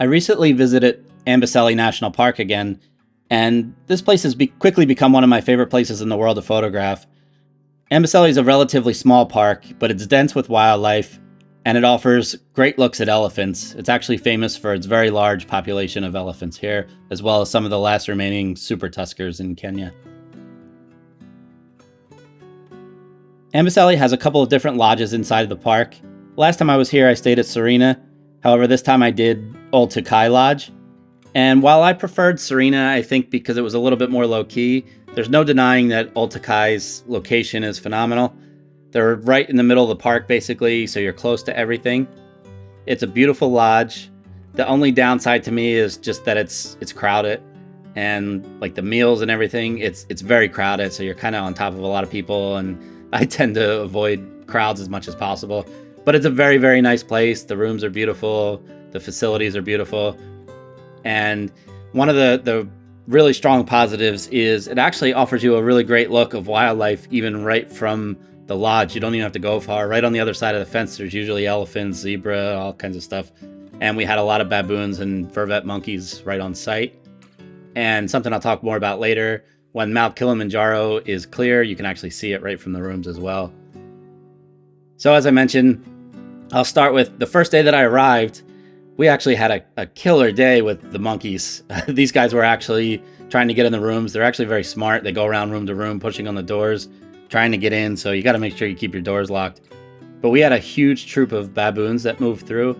I recently visited Amboseli National Park again, and this place has quickly become one of my favorite places in the world to photograph. Amboseli is a relatively small park, but it's dense with wildlife, and it offers great looks at elephants. It's actually famous for its very large population of elephants here, as well as some of the last remaining super tuskers in Kenya. Amboseli has a couple of different lodges inside of the park. Last time I was here, I stayed at Serena. However, this time I did Ol Tukai Lodge. And while I preferred Serena, I think because it was a little bit more low-key, there's no denying that Ol Tukai's location is phenomenal. They're right in the middle of the park, basically, so you're close to everything. It's a beautiful lodge. The only downside to me is just that it's crowded. And like the meals and everything, it's very crowded, so you're kind of on top of a lot of people, and I tend to avoid crowds as much as possible. But it's a very, very nice place. The rooms are beautiful. The facilities are beautiful. And one of the really strong positives is it actually offers you a really great look of wildlife, even right from the lodge. You don't even have to go far. Right on the other side of the fence, there's usually elephants, zebra, all kinds of stuff. And we had a lot of baboons and vervet monkeys right on site. And something I'll talk more about later, when Mt Kilimanjaro is clear, you can actually see it right from the rooms as well. So as I mentioned, I'll start with the first day that I arrived. We actually had a killer day with the monkeys. These guys were actually trying to get in the rooms. They're actually very smart. They go around room to room, pushing on the doors, trying to get in. So you got to make sure you keep your doors locked. But we had a huge troop of baboons that moved through.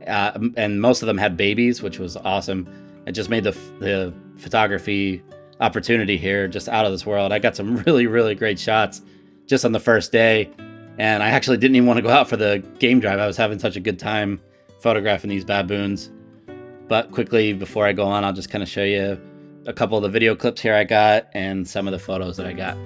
And most of them had babies, which was awesome. It just made the photography opportunity here just out of this world. I got some really, really great shots just on the first day. And I actually didn't even want to go out for the game drive. I was having such a good time photographing these baboons. But quickly, before I go on, I'll just kind of show you a couple of the video clips here I got and some of the photos that I got.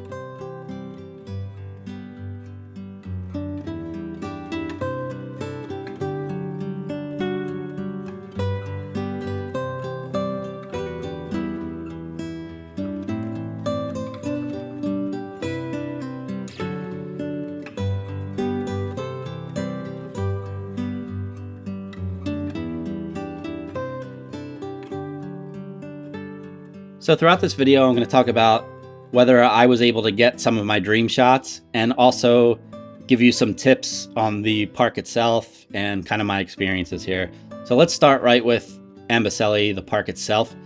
So throughout this video, I'm going to talk about whether I was able to get some of my dream shots and also give you some tips on the park itself and kind of my experiences here. So let's start right with Amboseli, the park itself,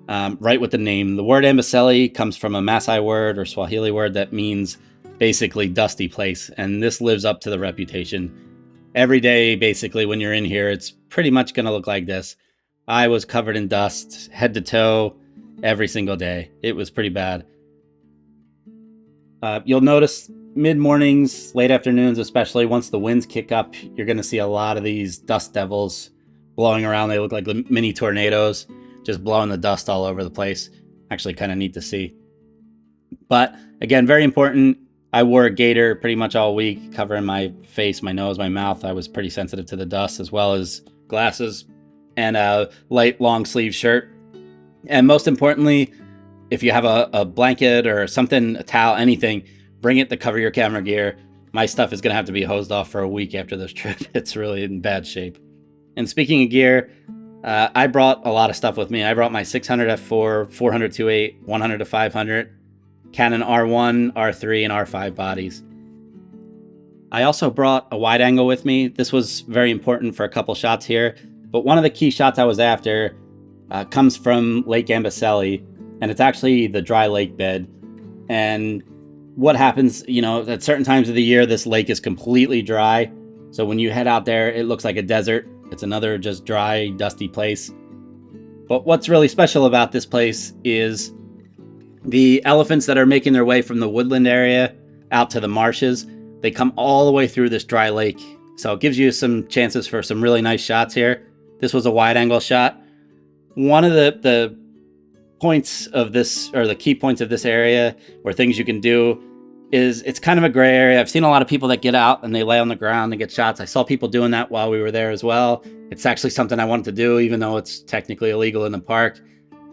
right with the name. The word Amboseli comes from a Maasai word or Swahili word that means basically dusty place. And this lives up to the reputation. Every day, basically, when you're in here, it's pretty much going to look like this. I was covered in dust, head to toe, every single day. It was pretty bad. You'll notice mid-mornings, late afternoons, especially once the winds kick up, you're going to see a lot of these dust devils blowing around. They look like mini tornadoes, just blowing the dust all over the place. Actually kind of neat to see. But again, very important. I wore a gaiter pretty much all week, covering my face, my nose, my mouth. I was pretty sensitive to the dust, as well as glasses and a light long sleeve shirt. And most importantly, if you have a blanket or something, a towel, anything, bring it to cover your camera gear. My stuff is going to have to be hosed off for a week after this trip. It's really in bad shape. And speaking of gear, I brought a lot of stuff with me. I brought my 600 f4, 400 2.8, 100 to 500, Canon R1, R3, and R5 bodies. I also brought a wide angle with me. This was very important for a couple shots here. But one of the key shots I was after comes from Lake Amboseli, and it's actually the dry lake bed. And what happens, at certain times of the year, this lake is completely dry. So when you head out there, it looks like a desert. It's another just dry, dusty place. But what's really special about this place is the elephants that are making their way from the woodland area out to the marshes. They come all the way through this dry lake. So it gives you some chances for some really nice shots here. This was a wide angle shot. One of the points of this, or the key points of this area, or things you can do, is it's kind of a gray area. I've seen a lot of people that get out and they lay on the ground and get shots. I saw people doing that while we were there as well. It's actually something I wanted to do, even though it's technically illegal in the park.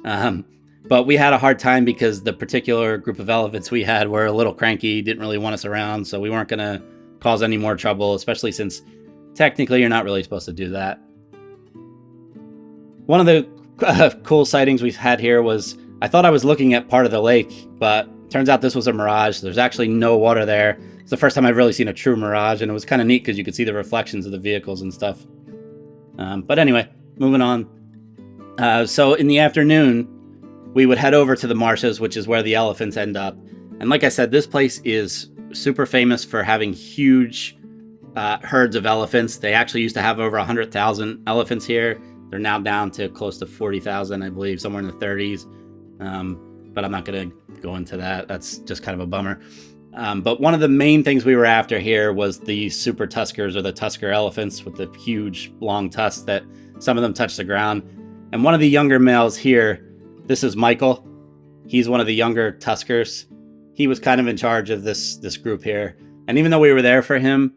But we had a hard time because the particular group of elephants we had were a little cranky, didn't really want us around, so we weren't going to cause any more trouble, especially since technically you're not really supposed to do that. One of the cool sightings we've had here was, I thought I was looking at part of the lake, but turns out this was a mirage. There's actually no water there. It's the first time I've really seen a true mirage, and it was kind of neat because you could see the reflections of the vehicles and stuff. But anyway, moving on. So in the afternoon, we would head over to the marshes, which is where the elephants end up. And like I said, this place is super famous for having huge herds of elephants. They actually used to have over 100,000 elephants here. They're now down to close to 40,000, I believe, somewhere in the 30s. But I'm not going to go into that. That's just kind of a bummer. But one of the main things we were after here was the super tuskers, or the tusker elephants with the huge long tusks that some of them touch the ground. And one of the younger males here, this is Michael. He's one of the younger tuskers. He was kind of in charge of this group here. And even though we were there for him,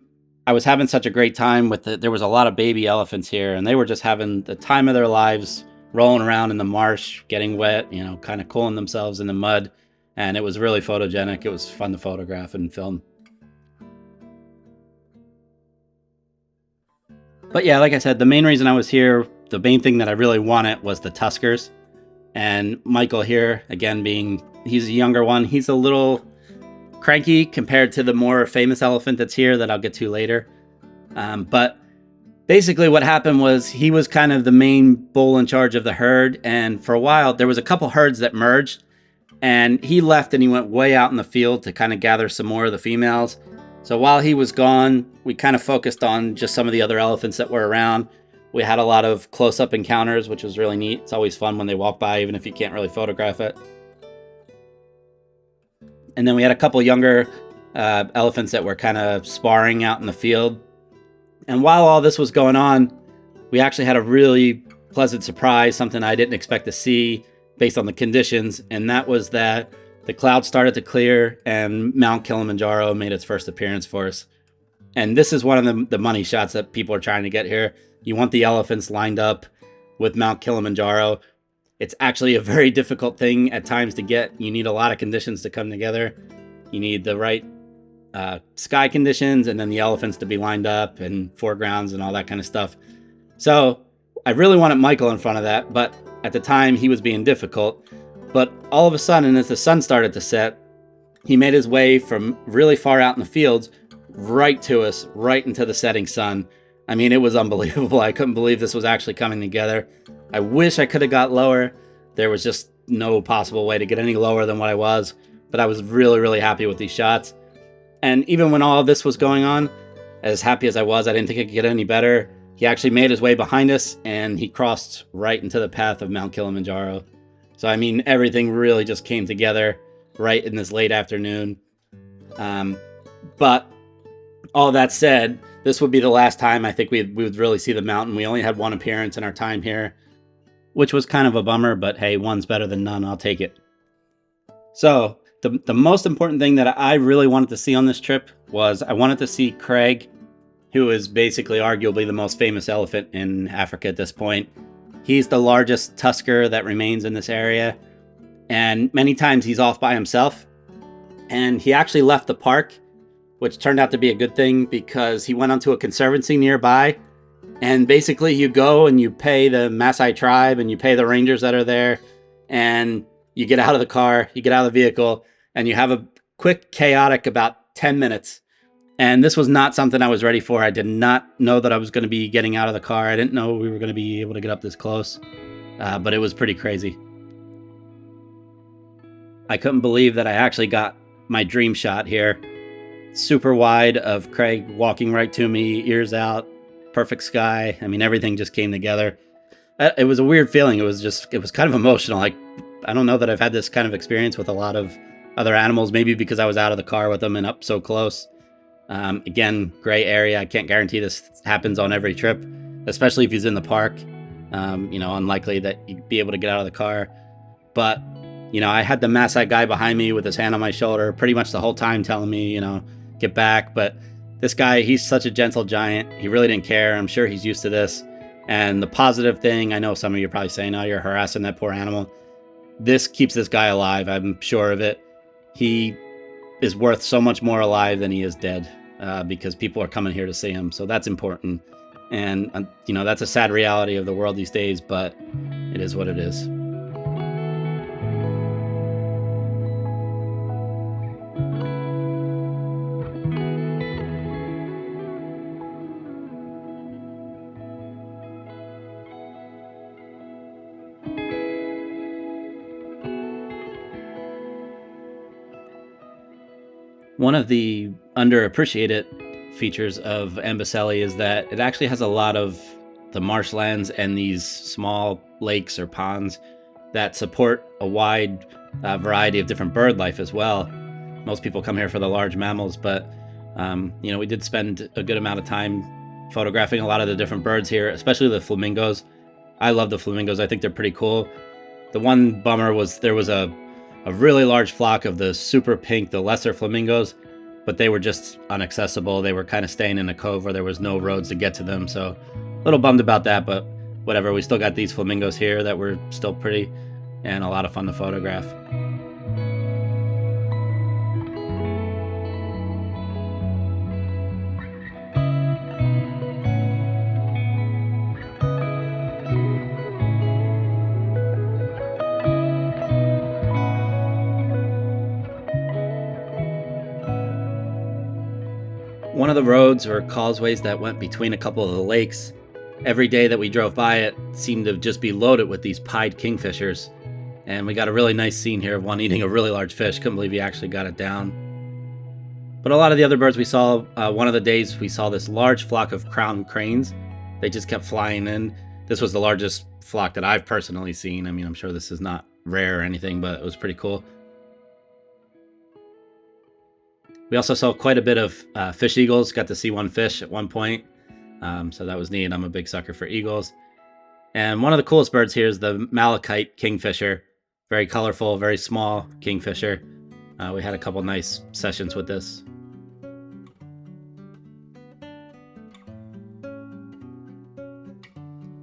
I was having such a great time with it. There was a lot of baby elephants here, and they were just having the time of their lives, rolling around in the marsh, getting wet, you know, kind of cooling themselves in the mud. And it was really photogenic. It was fun to photograph and film. But yeah, like I said, the main reason I was here, the main thing that I really wanted was the tuskers. And Michael here, again, he's a younger one. He's a little cranky compared to the more famous elephant that's here that I'll get to later. But basically what happened was he was kind of the main bull in charge of the herd. And for a while, there was a couple herds that merged. And he left and he went way out in the field to kind of gather some more of the females. So while he was gone, we kind of focused on just some of the other elephants that were around. We had a lot of close-up encounters, which was really neat. It's always fun when they walk by, even if you can't really photograph it. And then we had a couple younger elephants that were kind of sparring out in the field. And while all this was going on, we actually had a really pleasant surprise, something I didn't expect to see based on the conditions. And that was that the clouds started to clear and Mt Kilimanjaro made its first appearance for us. And this is one of the money shots that people are trying to get here. You want the elephants lined up with Mt Kilimanjaro. It's actually a very difficult thing at times to get. You need a lot of conditions to come together. You need the right sky conditions, and then the elephants to be lined up, and foregrounds and all that kind of stuff. So I really wanted Michael in front of that, but at the time he was being difficult. But all of a sudden, as the sun started to set, he made his way from really far out in the fields right to us, right into the setting sun. I mean, it was unbelievable. I couldn't believe this was actually coming together. I wish I could have got lower. There was just no possible way to get any lower than what I was, but I was really, really happy with these shots. And even when all of this was going on, as happy as I was, I didn't think it could get any better. He actually made his way behind us, and he crossed right into the path of Mt Kilimanjaro. So, I mean, everything really just came together right in this late afternoon. But all that said, this would be the last time I think we would really see the mountain. We only had one appearance in our time here, which was kind of a bummer, but hey, one's better than none. I'll take it. So the most important thing that I really wanted to see on this trip was I wanted to see Craig, who is basically arguably the most famous elephant in Africa at this point. He's the largest tusker that remains in this area, and many times he's off by himself. And he actually left the park, which turned out to be a good thing because he went onto a conservancy nearby. And basically you go and you pay the Maasai tribe and you pay the rangers that are there, and you get out of the car, you get out of the vehicle, and you have a quick, chaotic about 10 minutes. And this was not something I was ready for. I did not know that I was going to be getting out of the car. I didn't know we were going to be able to get up this close, but it was pretty crazy. I couldn't believe that I actually got my dream shot here. Super wide of Craig walking right to me, ears out, perfect sky. I mean, everything just came together. It was a weird feeling. It was kind of emotional. Like, I don't know that I've had this kind of experience with a lot of other animals, maybe because I was out of the car with them and up so close. Again, gray area. I can't guarantee this happens on every trip, especially if he's in the park. Unlikely that you'd be able to get out of the car. But, I had the Maasai guy behind me with his hand on my shoulder pretty much the whole time telling me, get back. But this guy, he's such a gentle giant. He really didn't care. I'm sure he's used to this. And the positive thing, I know some of you are probably saying, oh, you're harassing that poor animal. This keeps this guy alive. I'm sure of it. He is worth so much more alive than he is dead, because people are coming here to see him. So that's important. And, that's a sad reality of the world these days, but it is what it is. One of the underappreciated features of Amboseli is that it actually has a lot of the marshlands and these small lakes or ponds that support a wide variety of different bird life as well. Most people come here for the large mammals, but we did spend a good amount of time photographing a lot of the different birds here, especially the flamingos. I love the flamingos. I think they're pretty cool. The one bummer was there was a really large flock of the super pink, the lesser flamingos, but they were just inaccessible. They were kind of staying in a cove where there was no roads to get to them. So a little bummed about that, but whatever. We still got these flamingos here that were still pretty and a lot of fun to photograph. One of the roads or causeways that went between a couple of the lakes, every day that we drove by it seemed to just be loaded with these pied kingfishers. And we got a really nice scene here of one eating a really large fish. Couldn't believe he actually got it down. But a lot of the other birds we saw, one of the days we saw this large flock of crowned cranes. They just kept flying in. This was the largest flock that I've personally seen. I mean, I'm sure this is not rare or anything, but it was pretty cool. We also saw quite a bit of fish eagles. Got to see one fish at one point. So that was neat. I'm a big sucker for eagles. And one of the coolest birds here is the malachite kingfisher. Very colorful, very small kingfisher. We had a couple nice sessions with this.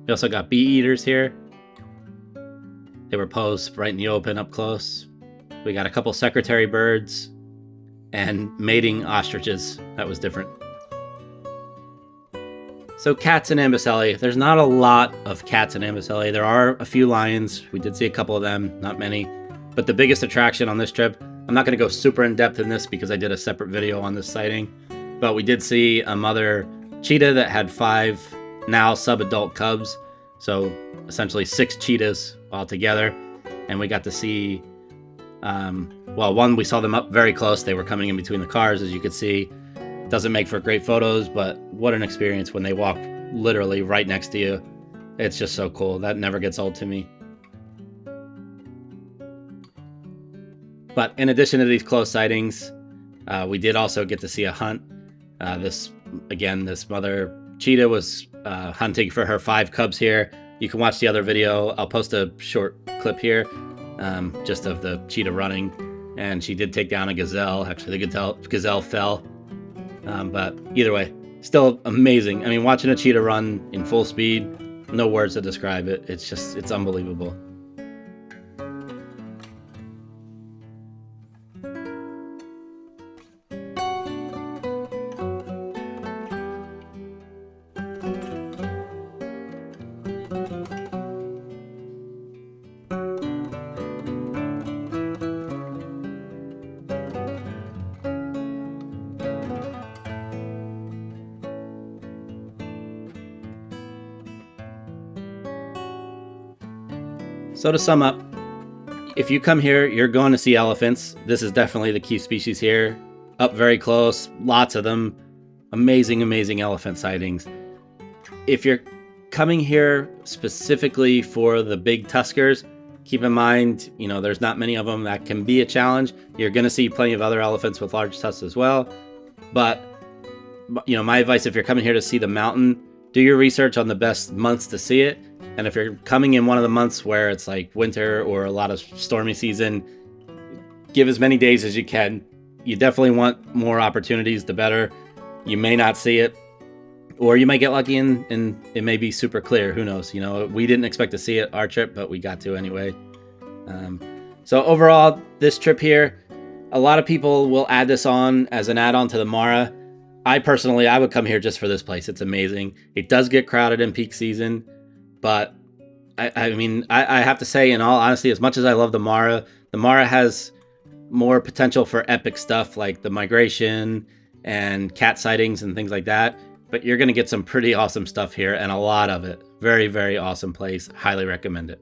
We also got bee eaters here. They were posed right in the open up close. We got a couple secretary birds and mating ostriches. That was different. So cats in Amboseli. There's not a lot of cats in Amboseli. There are a few lions. We did see a couple of them, not many. But the biggest attraction on this trip, I'm not going to go super in depth in this because I did a separate video on this sighting, but we did see a mother cheetah that had 5 now sub-adult cubs. So essentially 6 cheetahs all together. And we got to see, one, we saw them up very close. They were coming in between the cars, as you could see. Doesn't make for great photos, but what an experience when they walk literally right next to you. It's just so cool. That never gets old to me. But in addition to these close sightings, we did also get to see a hunt. This mother cheetah was hunting for her 5 cubs here. You can watch the other video. I'll post a short clip here just of the cheetah running. And she did take down a gazelle. Actually, the gazelle fell. But either way, still amazing. I mean, watching a cheetah run in full speed, no words to describe it. It's unbelievable. So to sum up, if you come here, you're going to see elephants. This is definitely the key species here. Up very close, lots of them. Amazing, amazing elephant sightings. If you're coming here specifically for the big tuskers, keep in mind, there's not many of them. That can be a challenge. You're going to see plenty of other elephants with large tusks as well. But, my advice, if you're coming here to see the mountain, do your research on the best months to see it. And if you're coming in one of the months where it's like winter or a lot of stormy season, give as many days as you can. You definitely want more opportunities, the better. You may not see it, or you might get lucky and it may be super clear. Who knows? We didn't expect to see it our trip, but we got to anyway. So overall, this trip here, a lot of people will add this on as an add-on to the Mara. I personally, I would come here just for this place. It's amazing. It does get crowded in peak season, but I mean, I have to say, in all honesty, as much as I love the Mara has more potential for epic stuff like the migration and cat sightings and things like that. But you're going to get some pretty awesome stuff here and a lot of it. Very, very awesome place. Highly recommend it.